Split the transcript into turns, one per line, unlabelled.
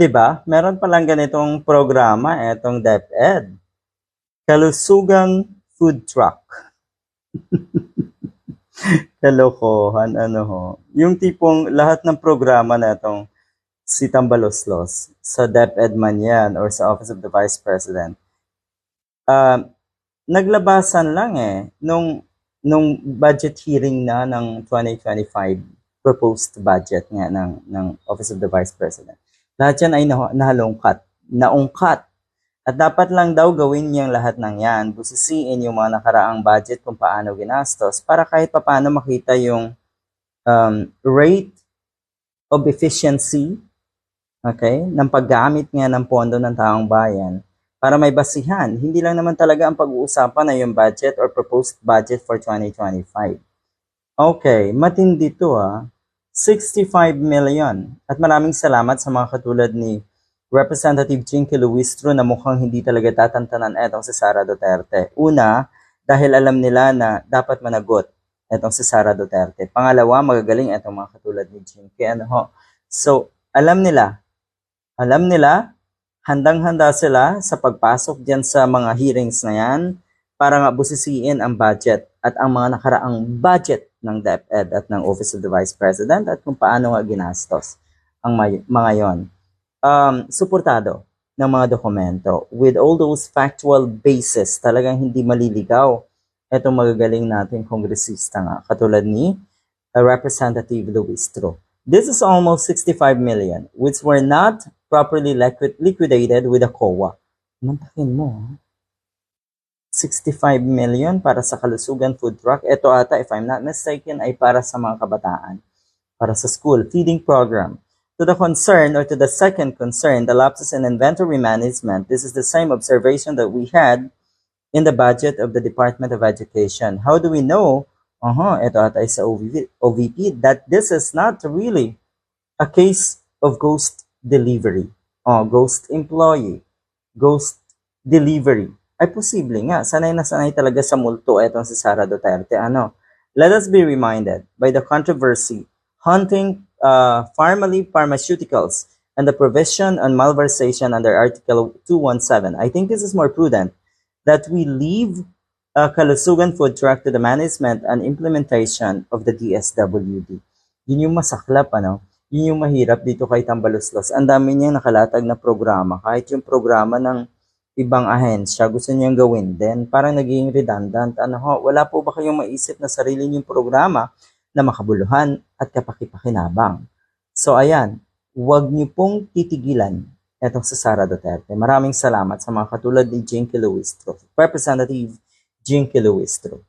'Di ba? Meron palang ganitong programa, etong DepEd, Kalusugang Food Truck. Kalokohan, ano ho. Yung tipong lahat ng programa na itong si Tambaloslos, sa DepEd man yan, or sa Office of the Vice President, ah, naglabasan lang nung budget hearing na ng 2025 proposed budget nga ng Office of the Vice President. Lahat yan ay naungkat. At dapat lang daw gawin niyang lahat ng yan, busisiin yung mga nakaraang budget kung paano ginastos para kahit paano makita yung rate of efficiency, okay, ng paggamit nga ng pondo ng taong bayan para may basihan. Hindi lang naman talaga ang pag-uusapan na yung budget or proposed budget for 2025. Okay, matindi to 65 million. At maraming salamat sa mga katulad ni Representative Jinky Luistro na mukhang hindi talaga tatantanan etong si Sara Duterte. Una, dahil alam nila na dapat managot etong si Sara Duterte. Pangalawa, magagaling etong mga katulad ni Jinky. So, alam nila, handang-handa sila sa pagpasok dyan sa mga hearings na yan para nga busisiin ang budget at ang mga nakaraang budget ng DepEd at ng Office of the Vice President at kung paano nga ginastos ang mga yon. Suportado ng mga dokumento with all those factual basis, talagang hindi maliligaw itong magagaling natin kongresista nga, katulad ni Representative Luistro. This is almost 65 million, which were not properly liquidated with the COA. Mantakin mo, 65 million para sa Kalusugan Food Truck. Ito ata, if I'm not mistaken, ay para sa mga kabataan, para sa school feeding program. To the concern, or to the second concern, the lapses in inventory management, this is the same observation that we had in the budget of the Department of Education. How do we know, ito ata ay sa OVP, that this is not really a case of ghost delivery, ghost employee, ghost delivery? Ay posible nga, sanay na sanay talaga sa multo etong si Sara Duterte. Let us be reminded by the controversy hunting pharmaceuticals and the provision on malversation under Article 217. I think this is more prudent that we leave Kalusugan Food Truck to the management and implementation of the DSWD. Yun yung masaklap, Yun yung mahirap dito kay Tambaloslos. Ang dami niyang nakalatag na programa. Kahit yung programa ng ibang ahensya, gusto niyang gawin din. Parang naging redundant. Wala po ba kayong maisip na sarili niyong programa na makabuluhan at kapakipakinabang? So ayan, huwag niyo pong titigilan etong si Sara Duterte. Maraming salamat sa mga katulad ni Jinky Luistro, Representative Jinky Luistro.